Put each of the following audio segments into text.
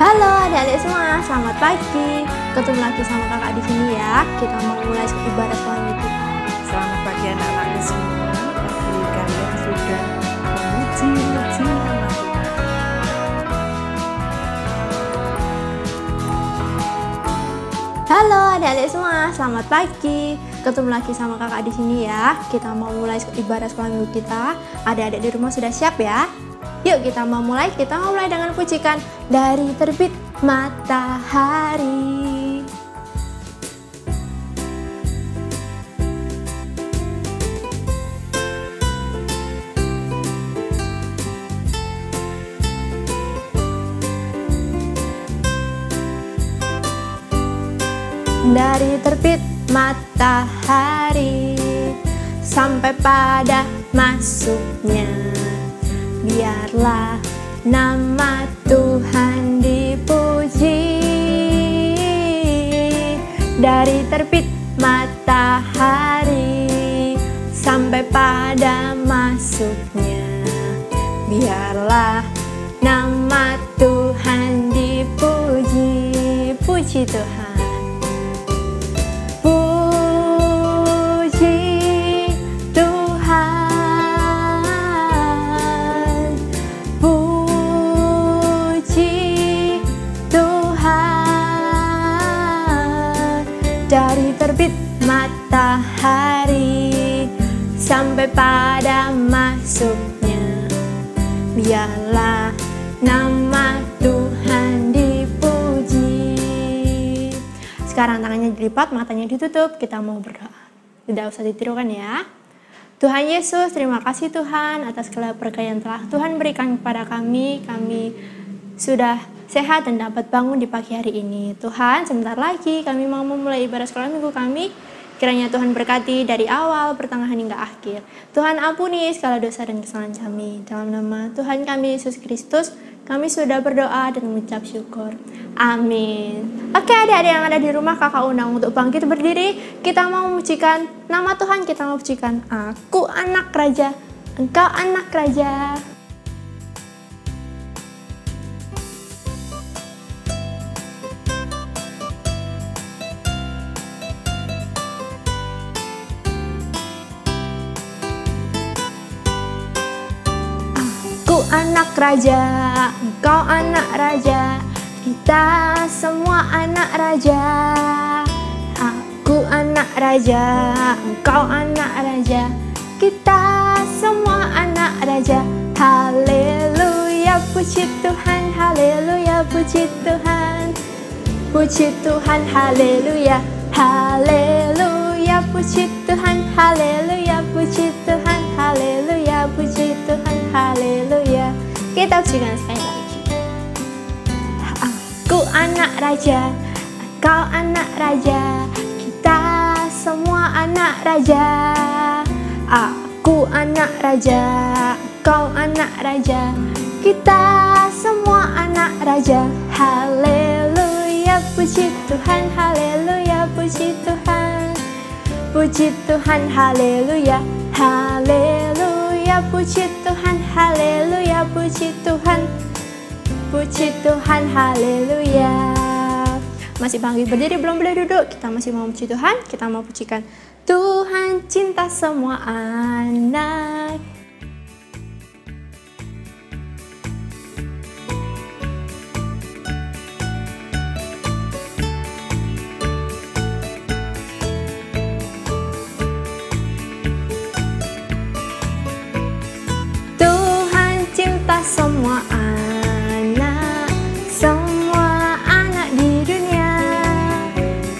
Halo adik-adik semua, selamat pagi. Ketemu lagi sama kakak di sini ya. Kita mau mulai ibadah suami kita. Selamat pagi anak-anakku semua. Pagi kalian sudah memuji-muji nama Tuhan. Halo adik-adik semua, selamat pagi. Ketemu lagi sama kakak di sini ya. Kita mau mulai ibadah sekolah minggu kita. Adik-adik di rumah sudah siap ya? Yuk kita mau mulai dengan pujikan Dari Terbit Matahari. Dari terbit matahari sampai pada masuknya, biarlah nama Tuhan dipuji. Dari terbit matahari sampai pada masuknya, biarlah nama Tuhan dipuji. Puji Tuhan. Dari terbit matahari sampai pada masuknya, biarlah nama Tuhan dipuji. Sekarang tangannya dilipat, matanya ditutup, kita mau berdoa. Tidak usah ditirukan ya. Tuhan Yesus, terima kasih Tuhan atas segala berkat yang telah Tuhan berikan kepada kami. Kami sudah sehat dan dapat bangun di pagi hari ini. Tuhan, sebentar lagi kami mau memulai ibadah sekolah minggu kami. Kiranya Tuhan berkati dari awal, pertengahan hingga akhir. Tuhan ampuni segala dosa dan kesalahan kami. Dalam nama Tuhan kami Yesus Kristus, kami sudah berdoa dan mengucap syukur. Amin. Oke adik-adik yang ada di rumah, kakak undang untuk bangkit berdiri. Kita mau memujikan nama Tuhan, kita mau memujikan Aku anak raja, Engkau anak raja. Anak raja, engkau anak raja, kita semua anak raja. Aku anak raja, engkau anak raja, kita semua anak raja. Haleluya, puji Tuhan, haleluya, puji Tuhan. Puji Tuhan, haleluya, haleluya, puji Tuhan, haleluya, puji Tuhan, haleluya, puji Tuhan, haleluya. Kita pujikan sekali lagi. Aku anak raja, engkau anak raja, kita semua anak raja. Aku anak raja, engkau anak raja, kita semua anak raja. Haleluya, puji Tuhan, haleluya, puji Tuhan. Puji Tuhan, haleluya, haleluya, puji Tuhan, haleluya, puji Tuhan. Puji Tuhan, haleluya. Masih bangkit berdiri, belum boleh duduk. Kita masih mau puji Tuhan, kita mau pujikan Tuhan cinta semua anak. Semua anak di dunia,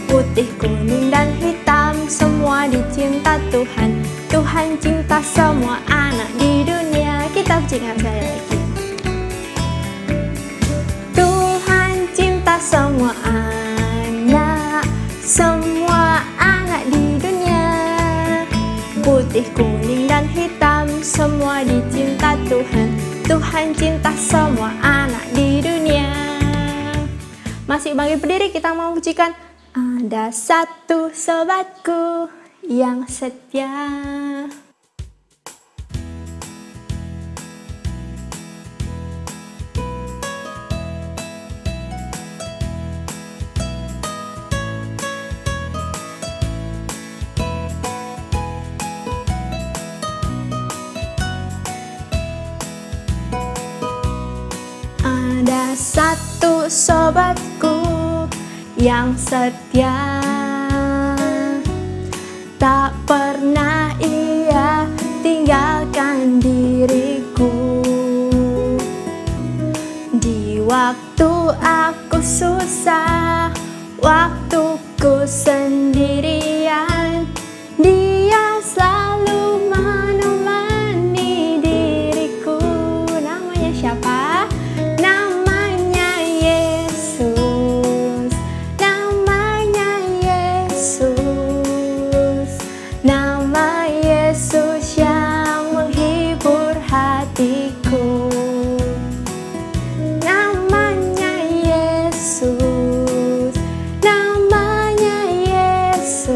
putih, kuning, dan hitam, semua dicinta Tuhan. Tuhan cinta semua anak di dunia. Kita pujikan sekali lagi. Tuhan cinta semua anak di dunia, putih, kuning, dan hitam, semua dicinta Tuhan. Tuhan cinta semua anak di dunia. Masih bangkit berdiri, kita mau pujikan Ada satu sobatku yang setia. satu sobatku yang setia, tak pernah ia tinggalkan diriku. Di waktu aku susah, waktuku sendirian, Dia selalu menemani diriku. Namanya siapa? Namanya Yesus. Namanya Yesus. Nama Yesus yang menghibur hatiku. Namanya Yesus. Namanya Yesus.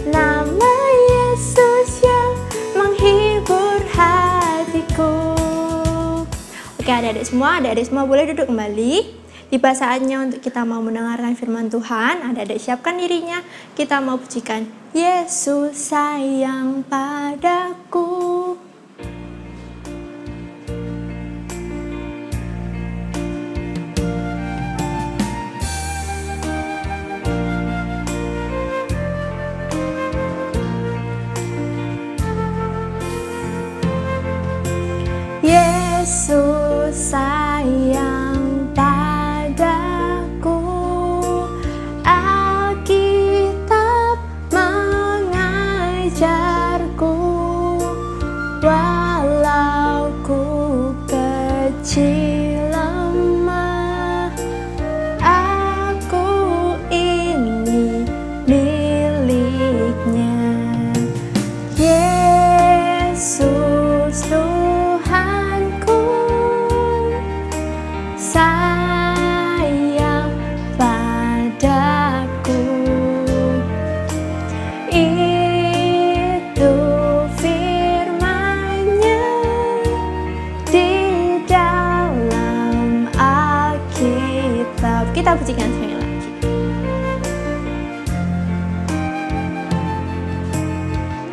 Nama Yesus yang menghibur hatiku. Oke, adik-adik semua boleh duduk kembali. Tiba saatnya untuk kita mau mendengarkan firman Tuhan. Adik-adik siapkan dirinya. Kita mau pujikan Yesus sayang padaku. Yesus sayang padaku, Alkitab mengajarku, walau ku kecil lemah, aku ini miliknya. Yesus Tuhanku sayang padaku, itu firman-Nya di dalam Alkitab. Kita pujikan sekali lagi.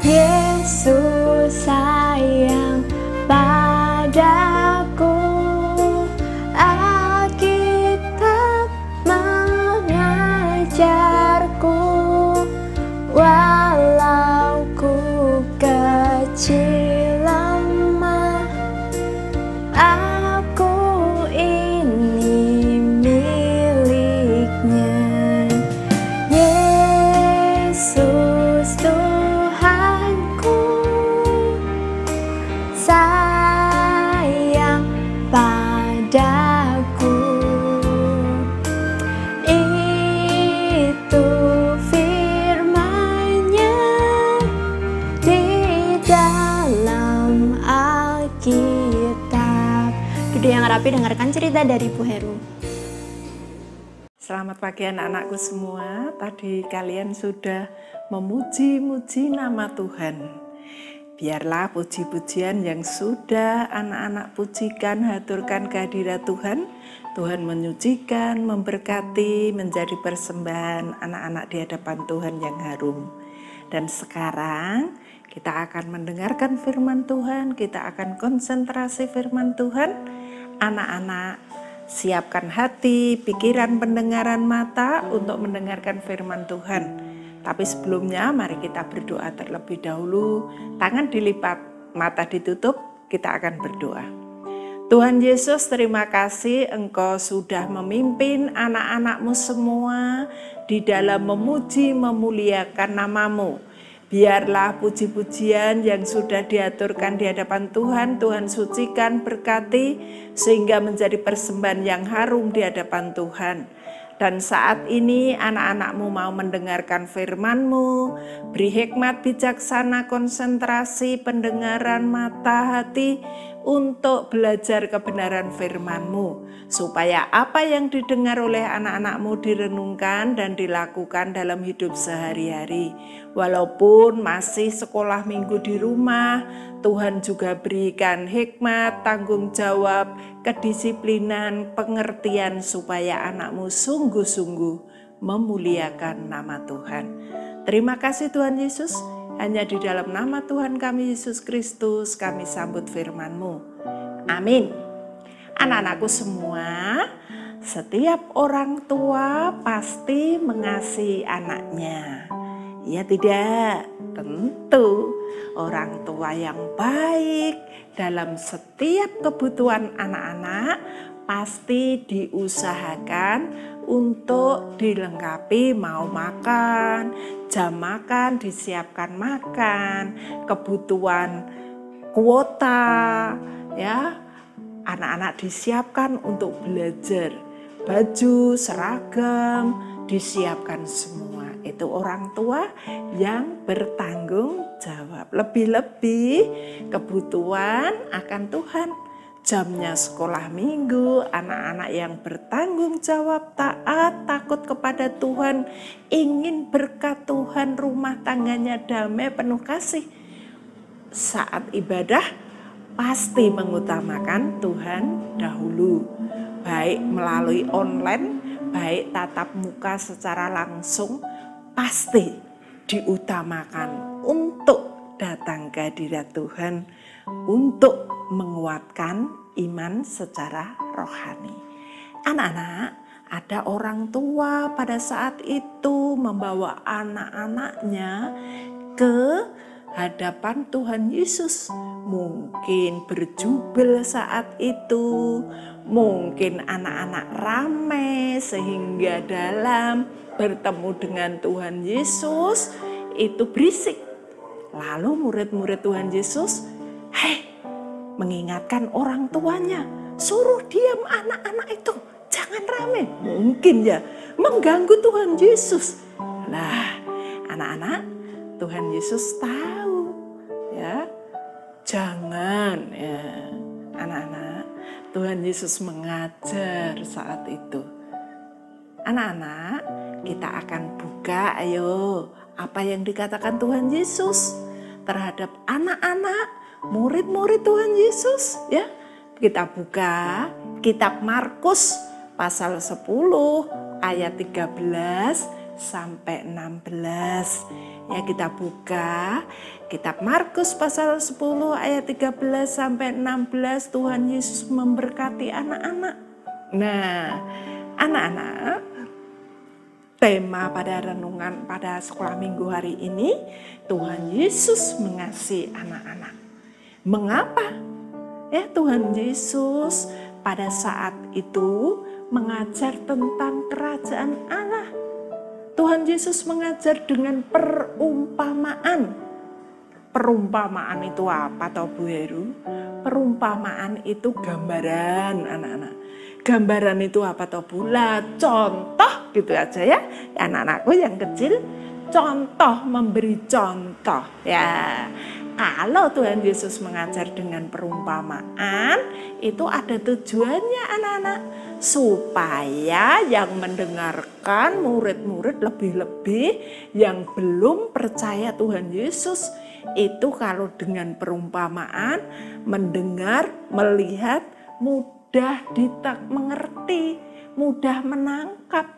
Yesus sayang padaku, Alkitab mengajarku, walau ku kecil lemah, aku ini miliknya. Yesus Tuhanku sayang padaku, itu firman-Nya di dalam Alkitab. Duduk yang rapi, dengarkan cerita dari Bu Heru. Selamat pagi anak-anakku semua. Tadi kalian sudah memuji-muji nama Tuhan. Biarlah puji-pujian yang sudah anak-anak pujikan, haturkan kehadirat Tuhan. Tuhan menyucikan, memberkati, menjadi persembahan anak-anak di hadapan Tuhan yang harum. Dan sekarang kita akan mendengarkan firman Tuhan, kita akan konsentrasi firman Tuhan. Anak-anak, siapkan hati, pikiran, pendengaran mata untuk mendengarkan firman Tuhan. Tapi sebelumnya mari kita berdoa terlebih dahulu. Tangan dilipat, mata ditutup, kita akan berdoa. Tuhan Yesus, terima kasih Engkau sudah memimpin anak-anak-Mu semua di dalam memuji, memuliakan nama-Mu. Biarlah puji-pujian yang sudah diaturkan di hadapan Tuhan, Tuhan sucikan, berkati, sehingga menjadi persembahan yang harum di hadapan Tuhan. Dan saat ini anak-anak-Mu mau mendengarkan firman-Mu, beri hikmat bijaksana, konsentrasi, pendengaran mata hati untuk belajar kebenaran firman-Mu, supaya apa yang didengar oleh anak-anak-Mu direnungkan dan dilakukan dalam hidup sehari-hari. Walaupun masih sekolah minggu di rumah, Tuhan juga berikan hikmat, tanggung jawab, kedisiplinan, pengertian supaya anak-Mu sungguh-sungguh memuliakan nama Tuhan. Terima kasih Tuhan Yesus, hanya di dalam nama Tuhan kami Yesus Kristus kami sambut firman-Mu. Amin. Anak-anakku semua, setiap orang tua pasti mengasihi anaknya. Ya tidak? Tentu orang tua yang baik dalam setiap kebutuhan anak-anak pasti diusahakan untuk dilengkapi, mau makan, jam makan disiapkan makan, kebutuhan kuota, ya, anak-anak disiapkan untuk belajar, baju, seragam disiapkan semua. Itu orang tua yang bertanggung jawab. Lebih-lebih kebutuhan akan Tuhan. Jamnya sekolah minggu, anak-anak yang bertanggung jawab, taat, takut kepada Tuhan, ingin berkat Tuhan, rumah tangganya damai, penuh kasih. Saat ibadah pasti mengutamakan Tuhan dahulu. Baik melalui online, baik tatap muka secara langsung, pasti diutamakan untuk datang ke hadirat Tuhan, untuk menguatkan iman secara rohani. Anak-anak, ada orang tua pada saat itu membawa anak-anaknya ke hadapan Tuhan Yesus. Mungkin berjubel saat itu, mungkin anak-anak ramai sehingga dalam bertemu dengan Tuhan Yesus itu berisik. Lalu murid-murid Tuhan Yesus, mengingatkan orang tuanya, suruh diam anak-anak itu, jangan rame. Mungkin ya mengganggu Tuhan Yesus. Nah, anak-anak, Tuhan Yesus tahu, ya, jangan, ya, anak-anak. Tuhan Yesus mengajar saat itu. Anak-anak, kita akan buka, ayo, apa yang dikatakan Tuhan Yesus terhadap anak-anak, murid-murid Tuhan Yesus, ya. Kita buka kitab Markus pasal 10 ayat 13 sampai 16. Ya, kita buka kitab Markus pasal 10 ayat 13 sampai 16. Tuhan Yesus memberkati anak-anak. Nah, anak-anak, tema pada renungan pada sekolah minggu hari ini, Tuhan Yesus mengasihi anak-anak. Mengapa? Ya, Tuhan Yesus pada saat itu mengajar tentang kerajaan Allah. Tuhan Yesus mengajar dengan perumpamaan. Perumpamaan itu apa toh Bu Heru? Perumpamaan itu gambaran, anak-anak. Gambaran itu apa toh Bu? Contoh gitu aja ya. Anak-anakku yang kecil, contoh, memberi contoh ya. Kalau Tuhan Yesus mengajar dengan perumpamaan, itu ada tujuannya anak-anak. Supaya yang mendengarkan, murid-murid, lebih-lebih yang belum percaya Tuhan Yesus, itu kalau dengan perumpamaan, mendengar, melihat, mudah mengerti, mudah menangkap.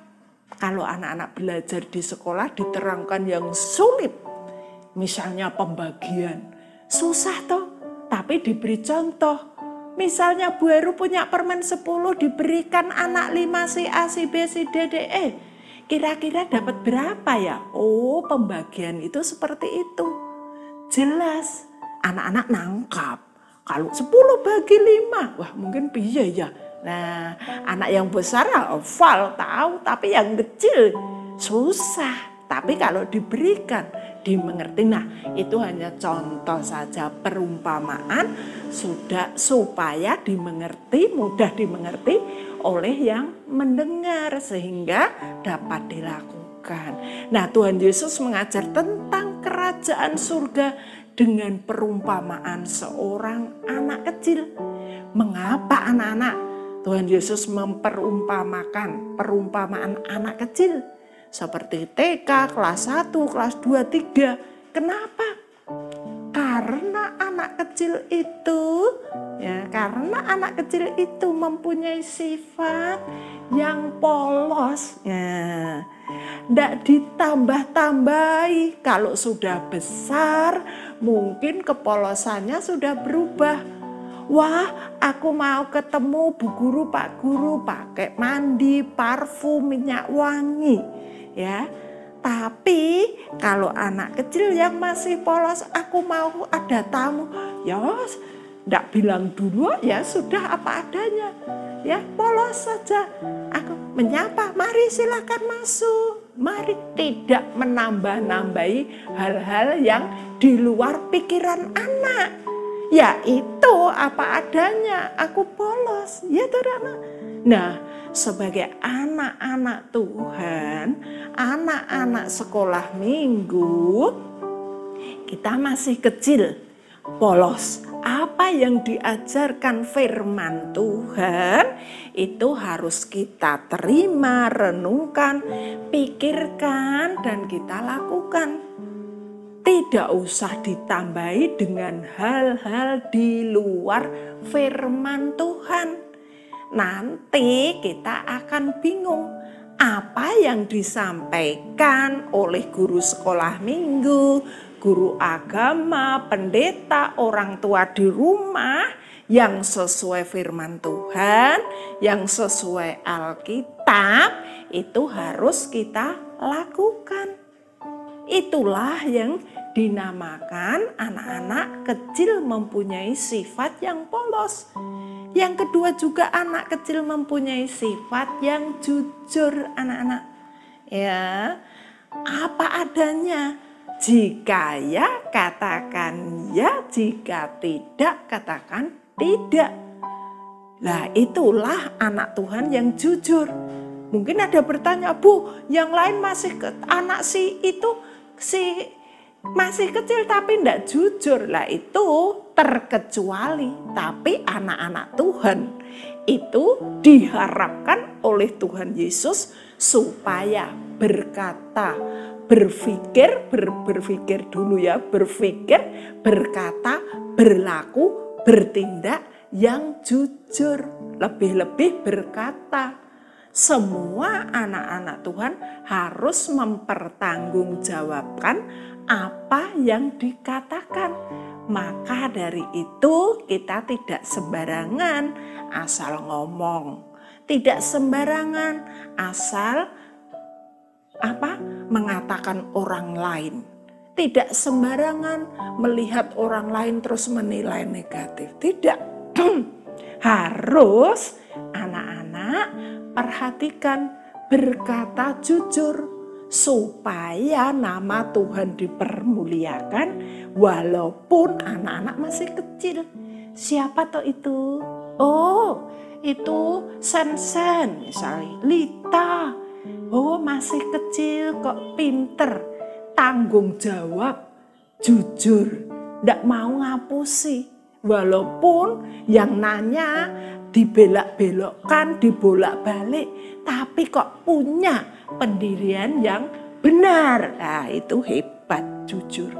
Kalau anak-anak belajar di sekolah diterangkan yang sulit, misalnya pembagian, susah toh, tapi diberi contoh. Misalnya Bu Heru punya permen 10, diberikan anak 5 si A, si B, si D, D, E. Kira-kira dapat berapa ya? Oh, pembagian itu seperti itu. Jelas, anak-anak nangkap. Kalau 10 bagi 5, wah mungkin piye ya. Nah, anak yang besar hafal tahu, tapi yang kecil susah. Tapi kalau diberikan, dimengerti. Nah, itu hanya contoh saja, perumpamaan sudah supaya dimengerti, mudah dimengerti oleh yang mendengar sehingga dapat dilakukan. Nah, Tuhan Yesus mengajar tentang kerajaan surga dengan perumpamaan seorang anak kecil. Mengapa anak-anak Tuhan Yesus memperumpamakan perumpamaan anak kecil? Seperti TK, kelas 1, kelas 2, 3. Kenapa? Karena anak kecil itu mempunyai sifat yang polos. Ya. Tidak ditambah-tambahi. Kalau sudah besar, mungkin kepolosannya sudah berubah. Wah, aku mau ketemu Bu Guru, Pak Guru, pakai mandi, parfum, minyak wangi. Ya. Tapi kalau anak kecil yang masih polos, aku mau ada tamu. Ya, enggak bilang dulu, ya sudah apa adanya. Ya, polos saja. Aku menyapa, mari silakan masuk. Mari, tidak menambah-nambahi hal-hal yang di luar pikiran anak. Ya itu apa adanya, aku polos. Ya anak. Nah, sebagai anak-anak Tuhan, anak-anak sekolah minggu, kita masih kecil, polos. Apa yang diajarkan firman Tuhan itu harus kita terima, renungkan, pikirkan, dan kita lakukan. Tidak usah ditambahi dengan hal-hal di luar firman Tuhan. Nanti kita akan bingung apa yang disampaikan oleh guru sekolah minggu, guru agama, pendeta, orang tua di rumah yang sesuai firman Tuhan, yang sesuai Alkitab, itu harus kita lakukan. Itulah yang dinamakan anak-anak kecil mempunyai sifat yang polos. Yang kedua juga anak kecil mempunyai sifat yang jujur, anak-anak. Ya, apa adanya. Jika ya, katakan ya. Jika tidak, katakan tidak. Nah, itulah anak Tuhan yang jujur. Mungkin ada bertanya, Bu, yang lain masih anak si masih kecil tapi tidak jujur. Lah itu terkecuali. Tapi anak-anak Tuhan itu diharapkan oleh Tuhan Yesus supaya berkata, berpikir dulu ya, berpikir, berkata, berlaku, bertindak yang jujur. Lebih-lebih berkata. Semua anak-anak Tuhan harus mempertanggungjawabkan apa yang dikatakan. Maka dari itu kita tidak sembarangan asal ngomong. Tidak sembarangan asal mengatakan orang lain. Tidak sembarangan melihat orang lain terus menilai negatif. Tidak. Harus anak-anak perhatikan, berkata jujur supaya nama Tuhan dipermuliakan walaupun anak-anak masih kecil. Siapa toh itu? Oh, itu Sen-sen misalnya, Lita. Oh, masih kecil kok pinter, tanggung jawab, jujur, ndak mau ngapusi. Walaupun yang nanya dibelak-belokkan, dibolak-balik, tapi kok punya pendirian yang benar. Nah, itu hebat, jujur.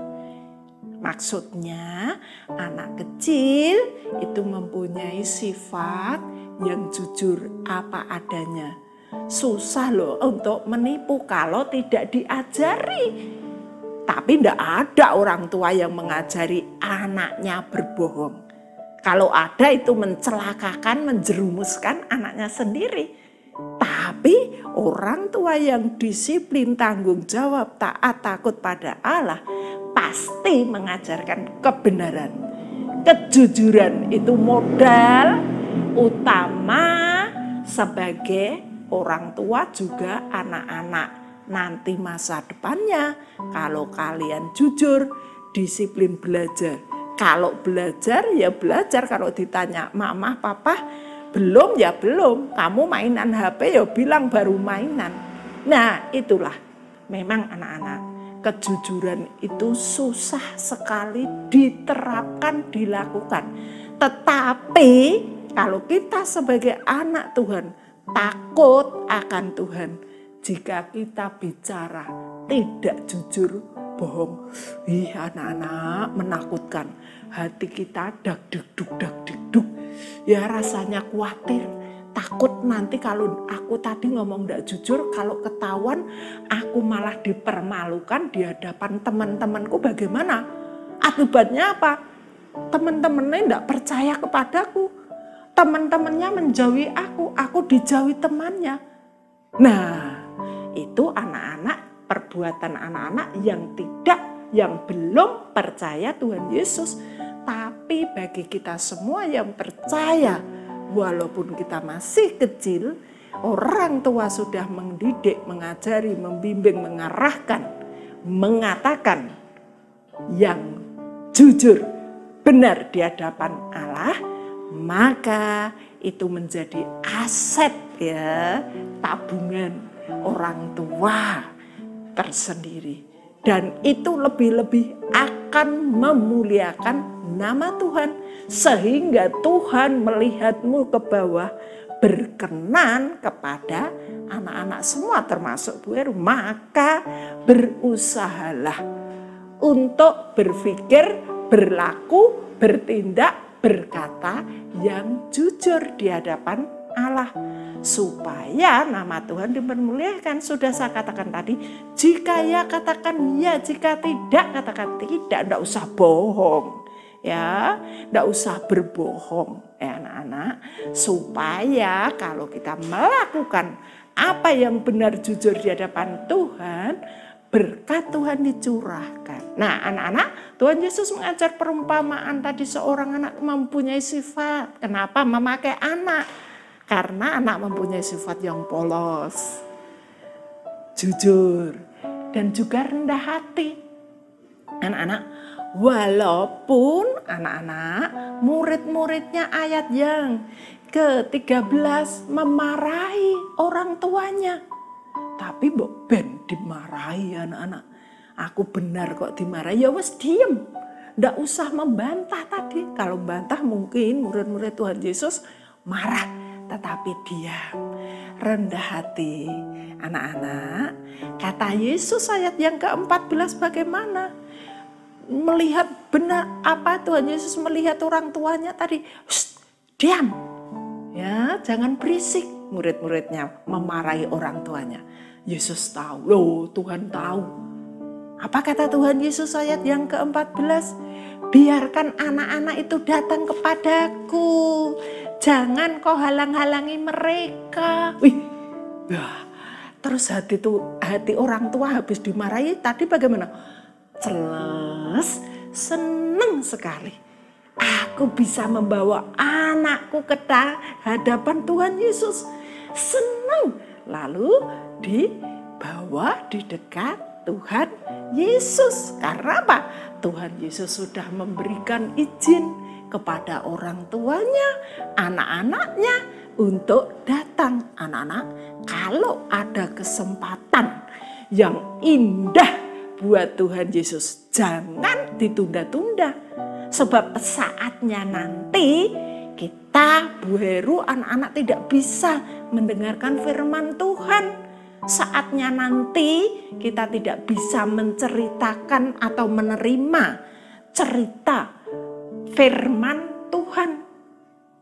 Maksudnya anak kecil itu mempunyai sifat yang jujur apa adanya. Susah loh untuk menipu kalau tidak diajari. Tapi tidak ada orang tua yang mengajari anaknya berbohong. Kalau ada itu mencelakakan, menjerumuskan anaknya sendiri. Tapi orang tua yang disiplin, tanggung jawab, taat, takut pada Allah pasti mengajarkan kebenaran. Kejujuran itu modal utama sebagai orang tua juga anak-anak. Nanti masa depannya kalau kalian jujur, disiplin belajar. Kalau belajar ya belajar, kalau ditanya mama, papa, belum ya belum. Kamu mainan HP ya bilang baru mainan. Nah itulah memang anak-anak, kejujuran itu susah sekali diterapkan, dilakukan. Tetapi kalau kita sebagai anak Tuhan takut akan Tuhan, jika kita bicara tidak jujur, bohong, anak-anak menakutkan. Hati kita dak-duk, ya rasanya khawatir, takut nanti kalau aku tadi ngomong tidak jujur, kalau ketahuan aku malah dipermalukan di hadapan teman-temanku, bagaimana? Akibatnya apa? teman-temannya tidak percaya kepadaku. Teman-temannya menjauhi aku dijauhi temannya. Nah, itu anak-anak, perbuatan anak-anak yang belum percaya Tuhan Yesus. Tapi bagi kita semua yang percaya, walaupun kita masih kecil, orang tua sudah mendidik, mengajari, membimbing, mengarahkan, mengatakan yang jujur, benar di hadapan Allah, maka itu menjadi aset ya, tabungan orang tua tersendiri. Dan itu lebih-lebih akan memuliakan nama Tuhan. Sehingga Tuhan melihatmu ke bawah, berkenan kepada anak-anak semua termasuk Bu Heru. Maka berusahalah untuk berpikir, berlaku, bertindak, berkata yang jujur di hadapan Allah, supaya nama Tuhan dipermuliakan. Sudah saya katakan tadi, jika ya katakan ya, jika tidak katakan tidak. Tidak usah bohong ya, tidak usah berbohong ya anak-anak, supaya kalau kita melakukan apa yang benar jujur di hadapan Tuhan, berkat Tuhan dicurahkan. Nah anak-anak, Tuhan Yesus mengajar perumpamaan tadi, seorang anak mempunyai sifat. Kenapa memakai anak? Karena anak mempunyai sifat yang polos, jujur, dan juga rendah hati. Anak-anak, walaupun anak-anak murid-muridnya ayat yang ke-13 memarahi orang tuanya. Tapi mbok ben dimarahi anak-anak. Aku benar kok dimarahi, ya wes diem. Ndak usah membantah tadi. Kalau membantah mungkin murid-murid Tuhan Yesus marah. Tetapi diam, rendah hati. Anak-anak, kata Yesus ayat yang ke-14 bagaimana? Melihat benar apa Tuhan Yesus melihat orang tuanya tadi. Diam. Ya, jangan berisik. Murid-muridnya memarahi orang tuanya. Yesus tahu, loh Tuhan tahu. Apa kata Tuhan Yesus ayat yang ke-14? Biarkan anak-anak itu datang kepadaku. Jangan kau halang-halangi mereka. Wih, ya. Terus hati orang tua habis dimarahi tadi bagaimana? Celes, senang sekali. Aku bisa membawa anakku ke hadapan Tuhan Yesus. Senang. Lalu dibawa di dekat Tuhan Yesus. Karena apa? Tuhan Yesus sudah memberikan izin kepada orang tuanya, anak-anaknya untuk datang. Anak-anak, kalau ada kesempatan yang indah buat Tuhan Yesus, jangan ditunda-tunda. Sebab saatnya nanti kita, Bu Heru, anak-anak tidak bisa mendengarkan firman Tuhan. Saatnya nanti kita tidak bisa menceritakan atau menerima cerita firman Tuhan.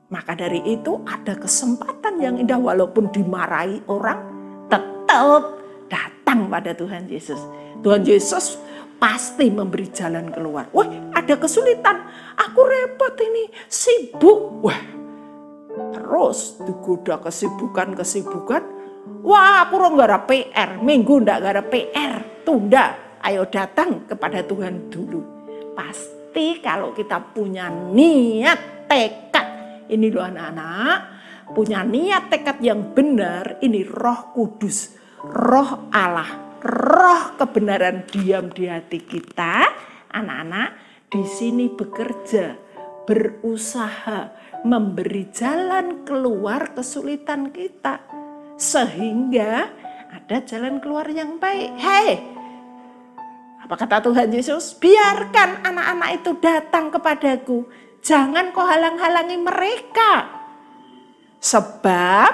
Maka dari itu ada kesempatan yang indah, walaupun dimarahi orang, tetap datang pada Tuhan Yesus. Tuhan Yesus pasti memberi jalan keluar. Wah, ada kesulitan, aku repot ini, sibuk. Wah, terus digoda kesibukan. Wah, aku gak ada PR, minggu gak ada PR, tunda. Ayo datang kepada Tuhan dulu. Pasti kalau kita punya niat, tekad, ini loh anak-anak, punya niat, tekad yang benar, ini Roh Kudus, Roh Allah, Roh kebenaran diam di hati kita. Anak-anak di sini bekerja, berusaha, memberi jalan keluar kesulitan kita. Sehingga ada jalan keluar yang baik. Hei, apa kata Tuhan Yesus? Biarkan anak-anak itu datang kepadaku. Jangan kau halang-halangi mereka. Sebab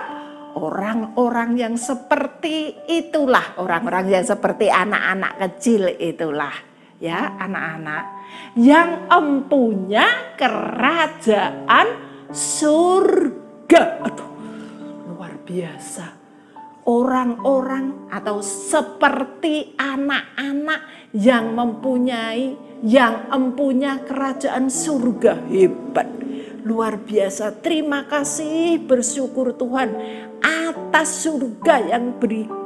orang-orang yang seperti itulah, orang-orang yang seperti anak-anak kecil itulah, ya anak-anak, yang empunya kerajaan surga. Aduh, luar biasa. orang-orang atau seperti anak-anak yang empunya kerajaan surga. Hebat, luar biasa. Terima kasih, bersyukur Tuhan atas surga yang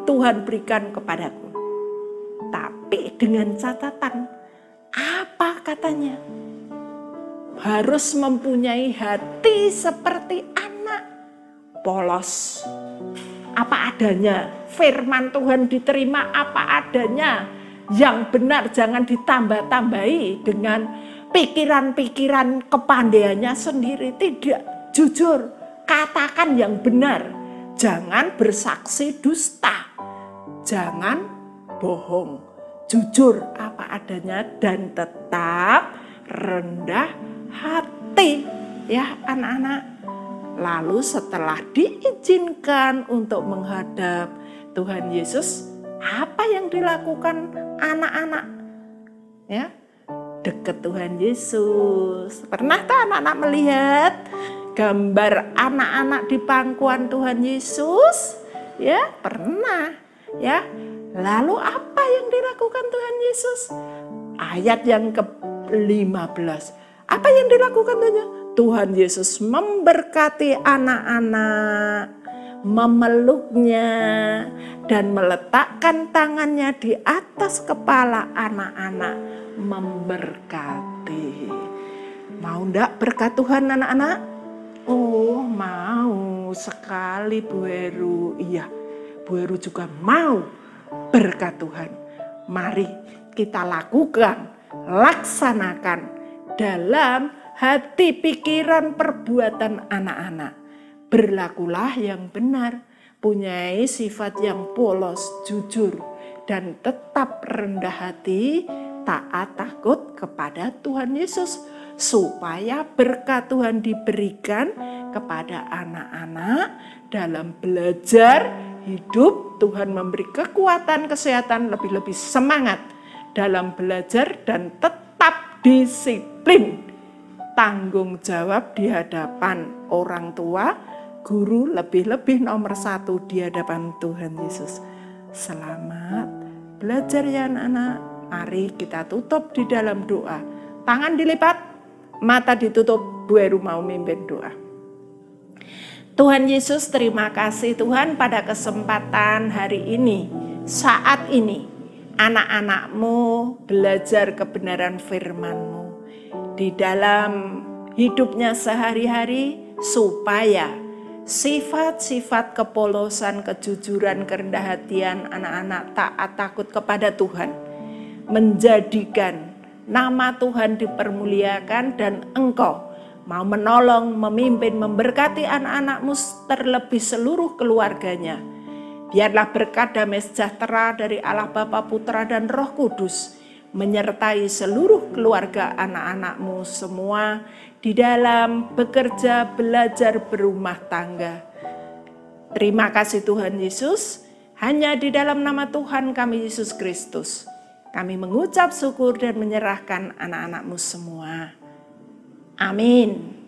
Tuhan berikan kepadaku. Tapi dengan catatan, apa katanya? Harus mempunyai hati seperti anak, polos, apa adanya. Firman Tuhan diterima apa adanya, yang benar, jangan ditambah-tambahi dengan pikiran-pikiran kepandaiannya sendiri. Tidak, jujur, katakan yang benar. Jangan bersaksi dusta, jangan bohong, jujur apa adanya dan tetap rendah hati, ya anak-anak. Lalu setelah diizinkan untuk menghadap Tuhan Yesus, apa yang dilakukan anak-anak? Ya, dekat Tuhan Yesus. Pernah tak anak-anak melihat gambar anak-anak di pangkuan Tuhan Yesus? Ya, pernah. Ya. Lalu apa yang dilakukan Tuhan Yesus? Ayat yang ke-15. Apa yang dilakukan Tuhan Yesus? Memberkati anak-anak, memeluknya, dan meletakkan tangannya di atas kepala anak-anak, memberkati. Mau ndak berkat Tuhan anak-anak? Oh, mau sekali Bu Heru. Iya, Bu Heru juga mau berkat Tuhan. Mari kita lakukan, laksanakan dalam hati, pikiran, perbuatan anak-anak. Berlakulah yang benar, punyai sifat yang polos, jujur, dan tetap rendah hati, taat takut kepada Tuhan Yesus, supaya berkat Tuhan diberikan kepada anak-anak dalam belajar hidup. Tuhan memberi kekuatan, kesehatan, lebih-lebih semangat dalam belajar dan tetap disiplin, tanggung jawab di hadapan orang tua, guru, lebih-lebih nomor 1 di hadapan Tuhan Yesus. Selamat belajar ya anak-anak. Mari kita tutup di dalam doa. Tangan dilipat, mata ditutup. Bu Heru mau mimpin doa. Tuhan Yesus, terima kasih Tuhan pada kesempatan hari ini, saat ini anak-anak-Mu belajar kebenaran firman-Mu di dalam hidupnya sehari-hari, supaya sifat-sifat kepolosan, kejujuran, kerendah hatian anak-anak taat takut kepada Tuhan menjadikan nama Tuhan dipermuliakan, dan Engkau mau menolong, memimpin, memberkati anak-anak-Mu terlebih seluruh keluarganya. Biarlah berkat damai sejahtera dari Allah Bapa, Putra, dan Roh Kudus menyertai seluruh keluarga anak-anak-Mu semua di dalam bekerja, belajar, berumah tangga. Terima kasih Tuhan Yesus, hanya di dalam nama Tuhan kami Yesus Kristus kami mengucap syukur dan menyerahkan anak-anak-Mu semua. Amin.